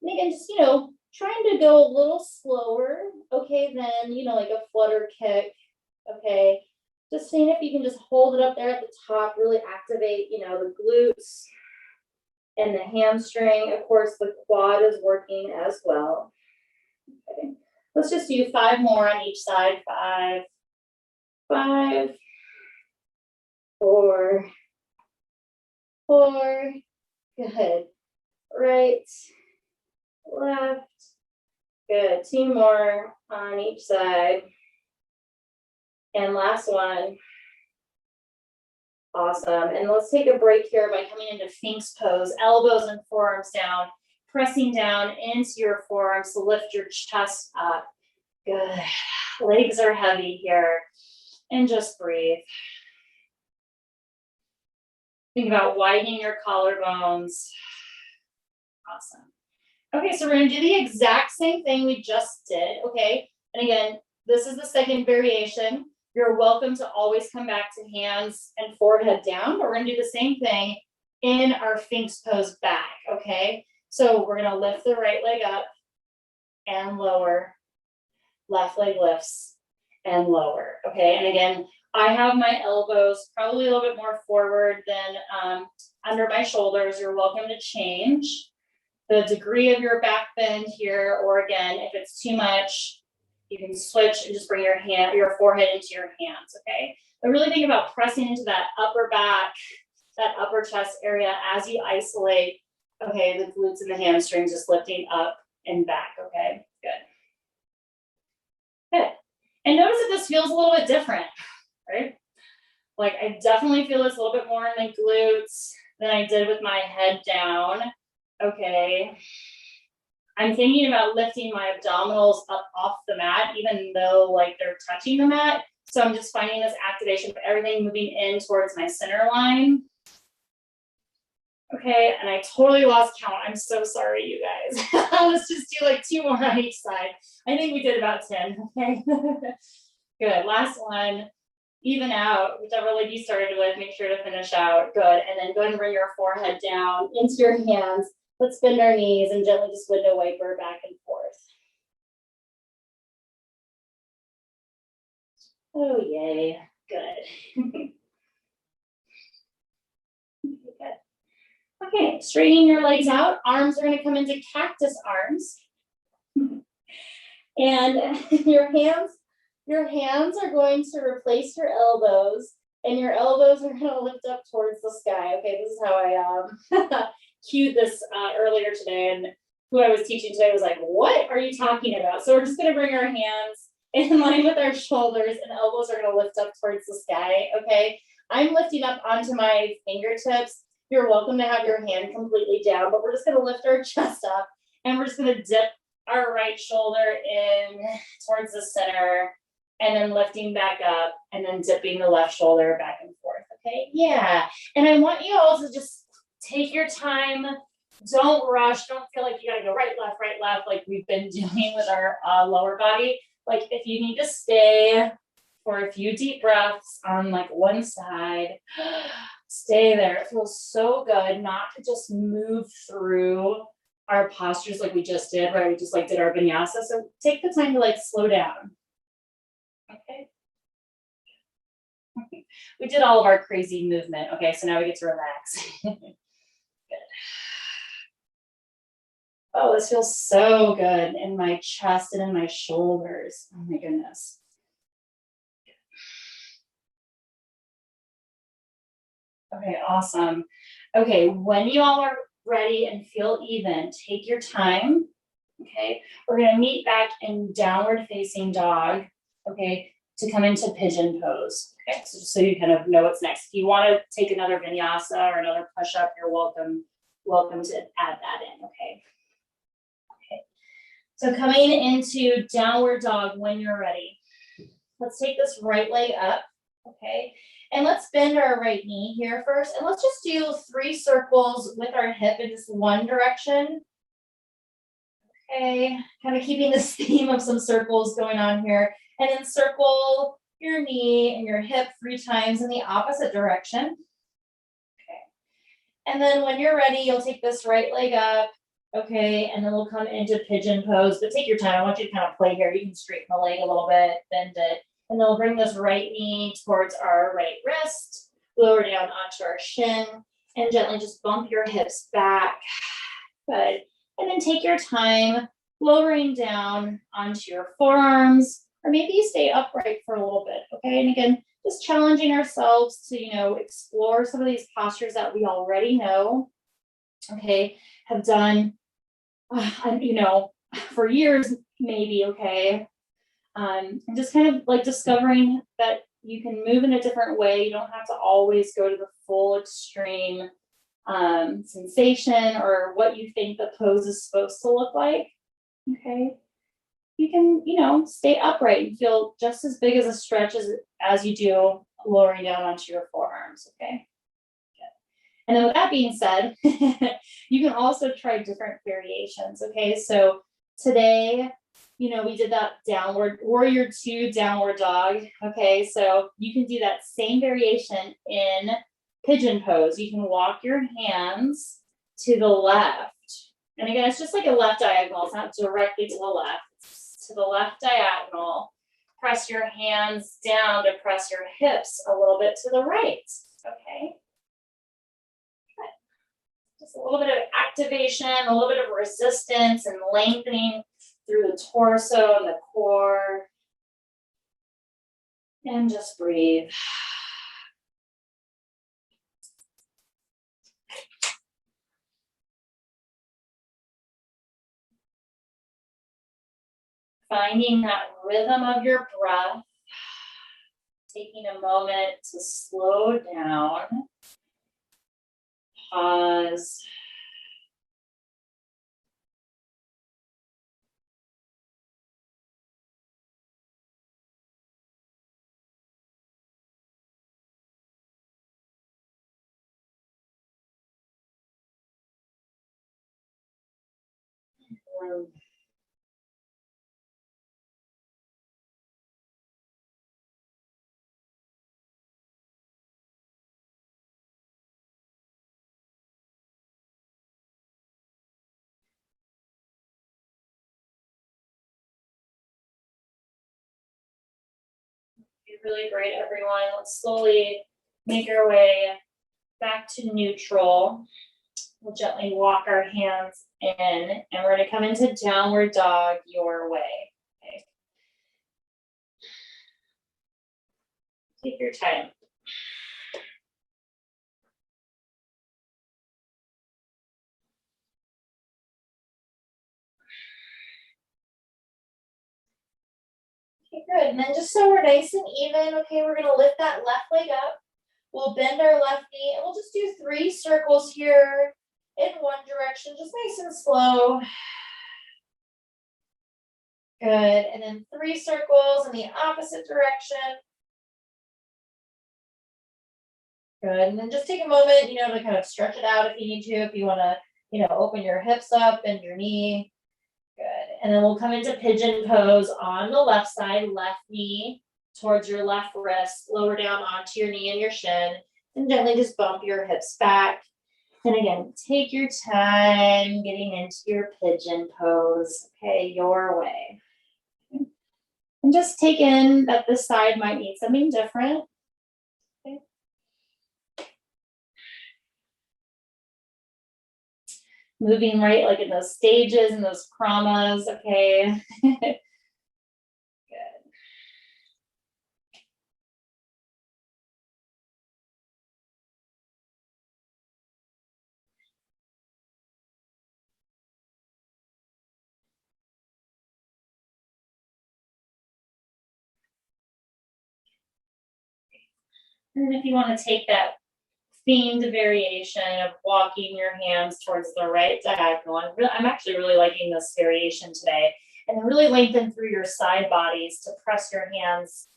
S1: And again, just, trying to go a little slower, okay, than, like a flutter kick, okay? Just seeing if you can just hold it up there at the top, really activate, the glutes and the hamstring. Of course, the quad is working as well. Okay. Let's just do 5 more on each side. 5, 5, 4, 4. Good. Right, left. Good. 2 more on each side. And last one. Awesome. And let's take a break here by coming into Sphinx pose, elbows and forearms down, pressing down into your forearms to lift your chest up. Good. Legs are heavy here. And just breathe. Think about widening your collarbones. Awesome. Okay, so we're going to do the exact same thing we just did, okay? And again, this is the second variation. You're welcome to always come back to hands and forehead down, but we're going to do the same thing in our Sphinx pose back, okay? So we're going to lift the right leg up and lower. Left leg lifts and lower, okay? And again, I have my elbows probably a little bit more forward than under my shoulders. You're welcome to change the degree of your back bend here, or again, if it's too much, you can switch and just bring your forehead into your hands, okay? But really think about pressing into that upper back, that upper chest area as you isolate, okay, the glutes and the hamstrings just lifting up and back, okay? Good. Good. And notice that this feels a little bit different, right? Like I definitely feel this a little bit more in my glutes than I did with my head down. Okay. I'm thinking about lifting my abdominals up off the mat, even though like they're touching the mat. So I'm just finding this activation of everything moving in towards my center line. Okay, and I totally lost count. I'm so sorry, you guys. Let's just do like 2 more on each side. I think we did about 10, okay? Good, last one. Even out, whichever leg you started with, make sure to finish out. Good, and then go ahead and bring your forehead down into your hands. Let's bend our knees and gently just window wiper back and forth. Oh, yay, good. Good. Okay, straightening your legs out. Arms are going to come into cactus arms. And your hands are going to replace your elbows, and your elbows are going to lift up towards the sky. Okay, this is how I cued this earlier today, and who I was teaching today was like, what are you talking about? So we're just going to bring our hands in line with our shoulders, and elbows are going to lift up towards the sky, okay? I'm lifting up onto my fingertips. You're welcome to have your hand completely down, but we're just going to lift our chest up, and we're just going to dip our right shoulder in towards the center, and then lifting back up, and then dipping the left shoulder back and forth, okay? Yeah, and I want you all to just take your time. Don't rush. Don't feel like you got to go right, left, like we've been doing with our lower body. Like if you need to stay for a few deep breaths on like one side, stay there. It feels so good not to just move through our postures like we just did, right? We just like did our vinyasa. So take the time to like slow down. Okay. We did all of our crazy movement. Okay, so now we get to relax. Good. Oh, this feels so good in my chest and in my shoulders. Oh my goodness. Okay, awesome. Okay, when you all are ready and feel even, take your time. Okay, we're going to meet back in downward facing dog. Okay, to come into pigeon pose. Okay, so you kind of know what's next. If you want to take another vinyasa or another push up, you're welcome to add that in. Okay. Okay. So coming into downward dog when you're ready. Let's take this right leg up. Okay. And let's bend our right knee here first. And let's just do 3 circles with our hip in just one direction. Okay, kind of keeping this theme of some circles going on here. And then circle your knee and your hip 3 times in the opposite direction. Okay. And then when you're ready, you'll take this right leg up. Okay, and then we'll come into pigeon pose. But take your time. I want you to kind of play here. You can straighten the leg a little bit, bend it. And then we'll bring this right knee towards our right wrist, lower down onto our shin, and gently just bump your hips back. Good. And then take your time lowering down onto your forearms, or maybe you stay upright for a little bit, okay? And again, just challenging ourselves to, explore some of these postures that we already know. okay, have done, you know, for years, maybe, okay. And just kind of like discovering that you can move in a different way. You don't have to always go to the full extreme sensation or what you think the pose is supposed to look like. Okay. You can, you know, stay upright and feel just as big as a stretch as you do lowering down onto your forearms. Okay. And then with that being said, you can also try different variations. Okay. So today, you know, we did that downward warrior 2 downward dog. Okay. So you can do that same variation in pigeon pose. You can walk your hands to the left. And again, it's just like a left diagonal. It's not directly to the left. It's to the left diagonal. Press your hands down to press your hips a little bit to the right. Okay. Just a little bit of activation, a little bit of resistance and lengthening through the torso and the core. And just breathe. Finding that rhythm of your breath. Taking a moment to slow down. Pause. You're really great, everyone. Let's slowly make our way back to neutral. We'll gently walk our hands in, and we're going to come into downward dog your way. Okay. Take your time. Okay, good. And then just so we're nice and even, okay, we're going to lift that left leg up. We'll bend our left knee, and we'll just do 3 circles here in one direction, just nice and slow. Good. And then 3 circles in the opposite direction. Good. And then just take a moment, you know, to kind of stretch it out if you need to, if you want to, you know, open your hips up and your knee. Good. And then we'll come into pigeon pose on the left side, left knee towards your left wrist, lower down onto your knee and your shin, and gently just bump your hips back. And again, take your time getting into your pigeon pose, okay, your way. And just take in that this side might need something different. Okay. Moving right, like in those stages and those kramas, okay. Good. And if you want to take that themed variation of walking your hands towards the right diagonal, I'm actually really liking this variation today. And then really lengthen through your side bodies to press your hands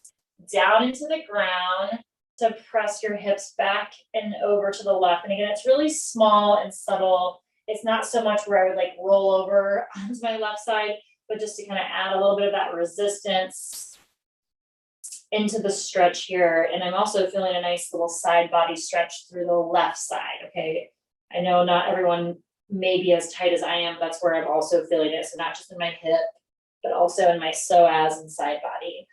S1: down into the ground, to press your hips back and over to the left. And again, it's really small and subtle. It's not so much where I would like roll over onto my left side, but just to kind of add a little bit of that resistance into the stretch here. And I'm also feeling a nice little side body stretch through the left side. Okay. I know not everyone may be as tight as I am. That's where I'm also feeling it. So not just in my hip, but also in my psoas and side body.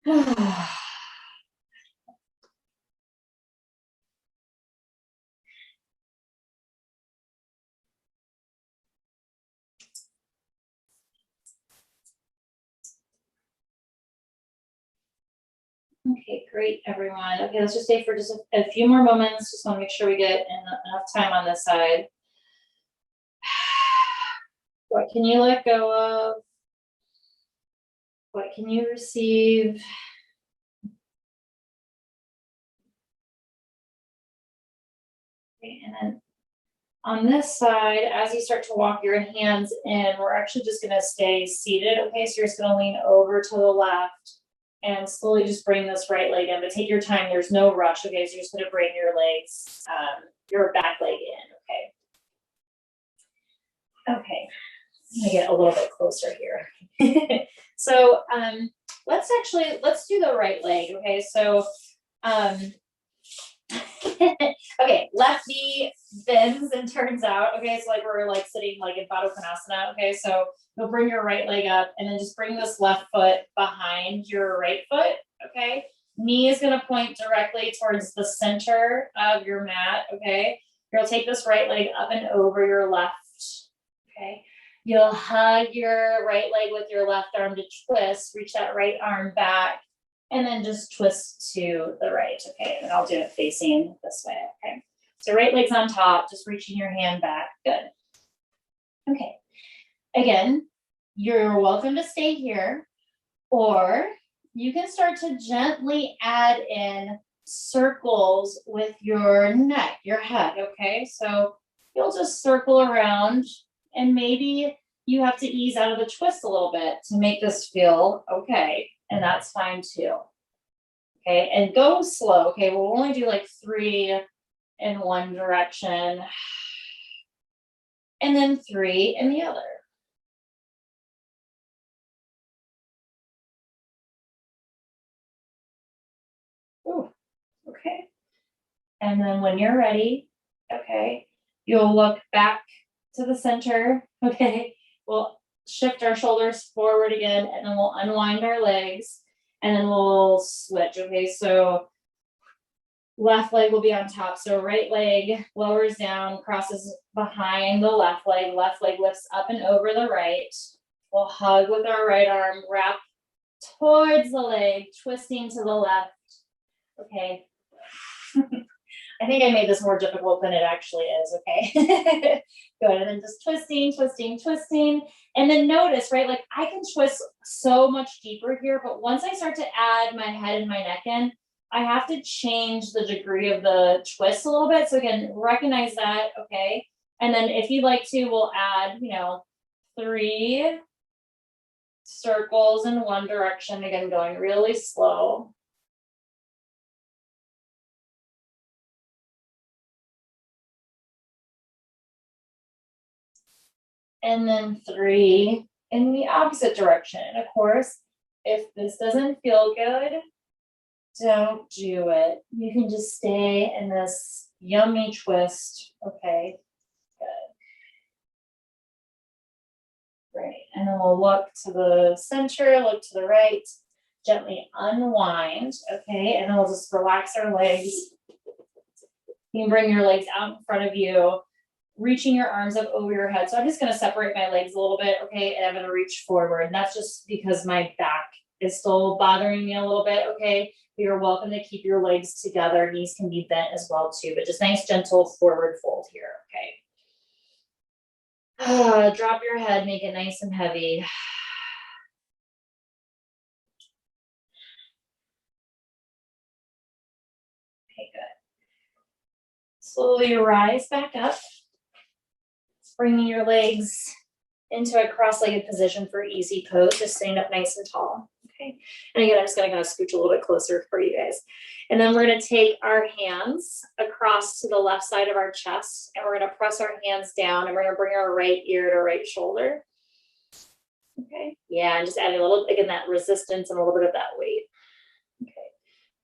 S1: Okay, great, everyone. Okay, let's just stay for just a few more moments. Just want to make sure we get enough time on this side. What can you let go of? What can you receive? Okay, and then on this side, as you start to walk your hands in, we're actually just gonna stay seated, okay? So you're just gonna lean over to the left and slowly just bring this right leg in, but take your time, there's no rush, okay? So you're just gonna bring your legs, your back leg in, okay? Okay, I'm gonna get a little bit closer here. So let's do the right leg, okay? So, okay, left knee bends and turns out. Okay, so like we're like sitting like in Baddha Konasana. Okay, so you'll bring your right leg up and then just bring this left foot behind your right foot. Okay, knee is going to point directly towards the center of your mat. Okay, you'll take this right leg up and over your left. Okay, you'll hug your right leg with your left arm to twist, reach that right arm back. And then just twist to the right, okay? And I'll do it facing this way, okay? So right leg's on top, just reaching your hand back, good. Okay, again, you're welcome to stay here, or you can start to gently add in circles with your neck, your head, okay? So you'll just circle around, and maybe you have to ease out of the twist a little bit to make this feel okay. And that's fine too. Okay, and go slow. Okay, we'll only do like 3 in one direction, and then 3 in the other. Ooh, okay. And then when you're ready, okay, you'll look back to the center. Okay, we'll shift our shoulders forward again, and then we'll unwind our legs. And then we'll switch, okay? So left leg will be on top. So right leg lowers down, crosses behind the left leg lifts up and over the right. We'll hug with our right arm, wrap towards the leg, twisting to the left. Okay. I think I made this more difficult than it actually is, okay? Good, and then just twisting, twisting, twisting. And then notice, right, like I can twist so much deeper here, but once I start to add my head and my neck in, I have to change the degree of the twist a little bit. So again, recognize that, okay? And then if you'd like to, we'll add, 3 circles in one direction, again, going really slow. And then 3 in the opposite direction. Of course, if this doesn't feel good, don't do it. You can just stay in this yummy twist. Okay, good. Great. And then we'll look to the center, look to the right, gently unwind. Okay, and then we'll just relax our legs. You can bring your legs out in front of you, reaching your arms up over your head. So I'm just going to separate my legs a little bit, okay? And I'm going to reach forward. And that's just because my back is still bothering me a little bit, okay? But you're welcome to keep your legs together. Knees can be bent as well too, but just nice, gentle forward fold here, okay? Drop your head, make it nice and heavy. Okay, good. Slowly rise back up. Bringing your legs into a cross-legged position for easy pose, just staying up nice and tall, okay? And again, I'm just gonna kind of scooch a little bit closer for you guys. And then we're gonna take our hands across to the left side of our chest, and we're gonna press our hands down, and we're gonna bring our right ear to right shoulder. Okay, yeah, and just adding a little, again, that resistance and a little bit of that weight. Okay,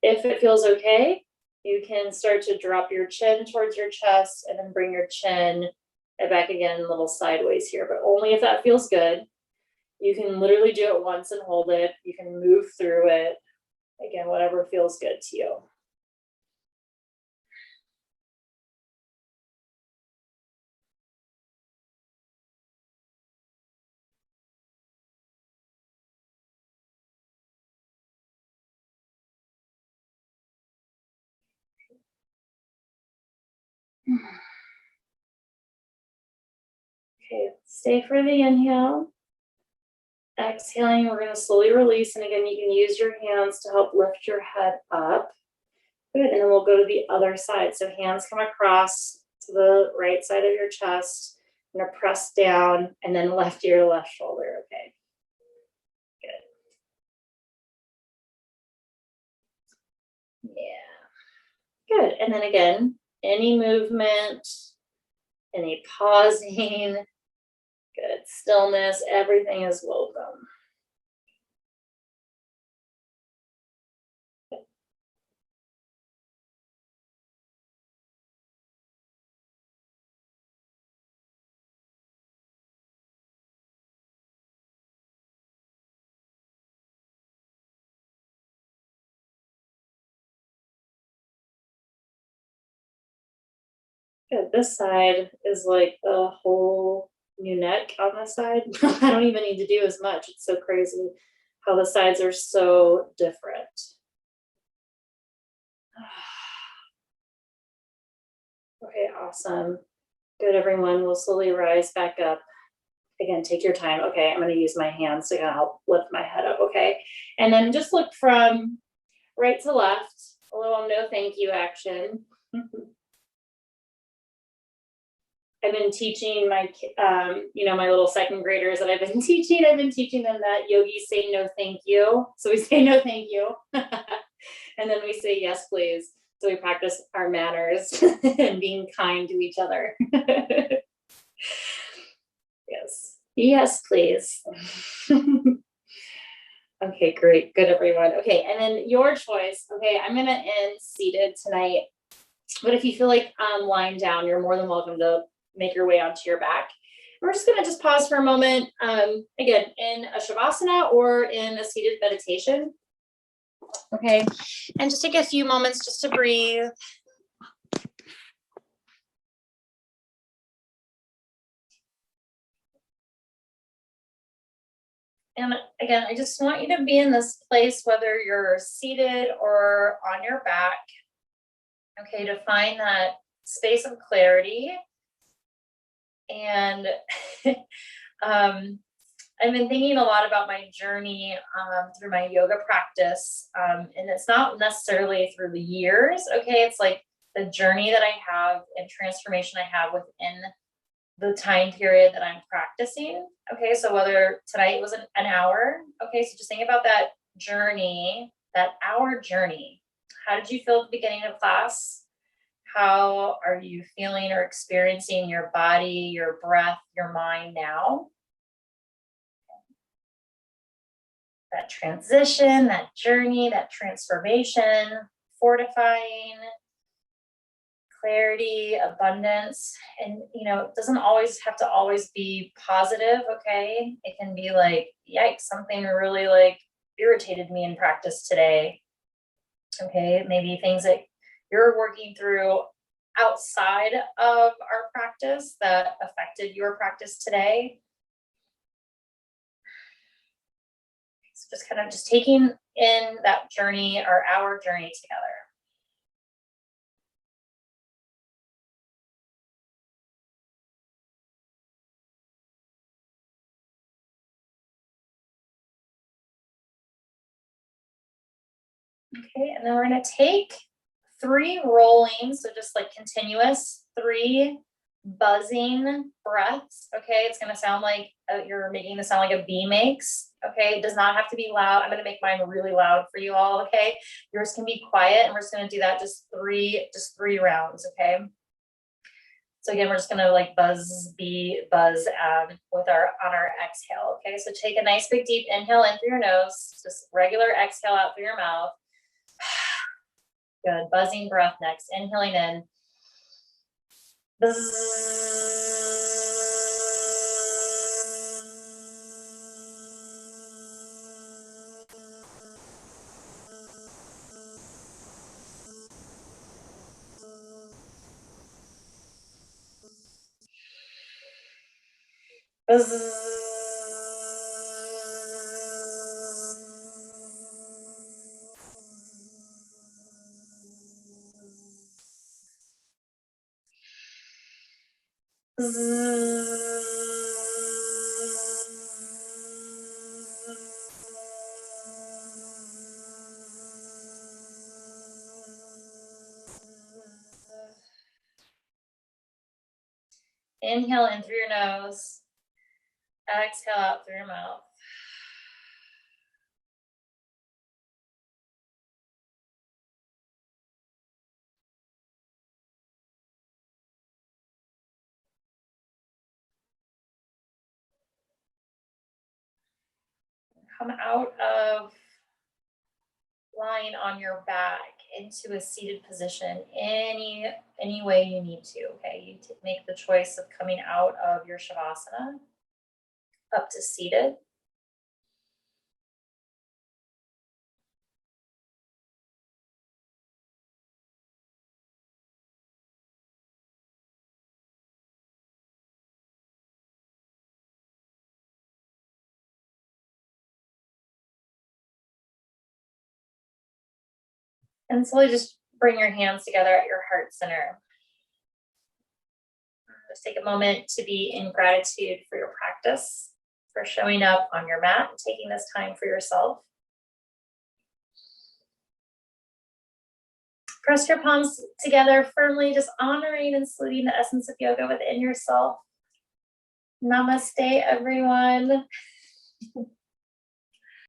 S1: if it feels okay, you can start to drop your chin towards your chest and then bring your chin back again a little sideways here, but only if that feels good. You can literally do it once and hold it. You can move through it. Again, whatever feels good to you. Okay, stay for the inhale. Exhaling, we're going to slowly release. And again, you can use your hands to help lift your head up. Good, and then we'll go to the other side. So hands come across to the right side of your chest. I'm going to press down and then left ear, left shoulder. Okay, good. Yeah. Good, and then again, any movement, any pausing, good, stillness, everything is welcome. Good. This side is like a whole new neck on this side. I don't even need to do as much. It's so crazy how the sides are so different. Okay, awesome. Good, everyone. We'll slowly rise back up. Again, take your time. Okay, I'm going to use my hands to kind of help lift my head up. Okay, and then just look from right to left. A little no thank you action. I've been teaching my, my little second graders that I've been teaching them that yogis say no thank you. So we say no thank you. And then we say yes, please. So we practice our manners and being kind to each other. Yes. Yes, please. Okay, great. Good, everyone. Okay, and then your choice. Okay, I'm going to end seated tonight. But if you feel like lying down, you're more than welcome to make your way onto your back. We're just going to just pause for a moment, again, in a shavasana or in a seated meditation. Okay, and just take a few moments just to breathe. And again, I just want you to be in this place, whether you're seated or on your back, okay, to find that space of clarity. And I've been thinking a lot about my journey through my yoga practice. And it's not necessarily through the years, okay? It's like the journey that I have and transformation I have within the time period that I'm practicing. Okay, so whether tonight was an hour, okay, so just think about that journey, that hour journey. How did you feel at the beginning of class? How are you feeling or experiencing your body, your breath, your mind now? That transition, that journey, that transformation, fortifying, clarity, abundance. And, it doesn't always have to always be positive, okay? It can be like, yikes, something really like irritated me in practice today. Okay, maybe things that you're working through outside of our practice that affected your practice today. So just kind of just taking in that journey or our journey together. Okay, and then we're going to take 3 rolling, so just like continuous 3 buzzing breaths. Okay, it's going to sound like you're making the sound like a bee makes. Okay, it does not have to be loud. I'm going to make mine really loud for you all. Okay, yours can be quiet, and we're just going to do that just three rounds. Okay. So again, we're just going to like buzz with on our exhale. Okay, so take a nice big deep inhale in through your nose, just regular exhale out through your mouth. Good. Buzzing breath next. Inhaling in. Inhale in through your nose. Exhale out through your mouth. Come out of lying on your back into a seated position any way you need to. Okay, you make the choice of coming out of your shavasana up to seated. And slowly just bring your hands together at your heart center. Just take a moment to be in gratitude for your practice, for showing up on your mat and taking this time for yourself. Press your palms together firmly, just honoring and saluting the essence of yoga within yourself. Namaste, everyone.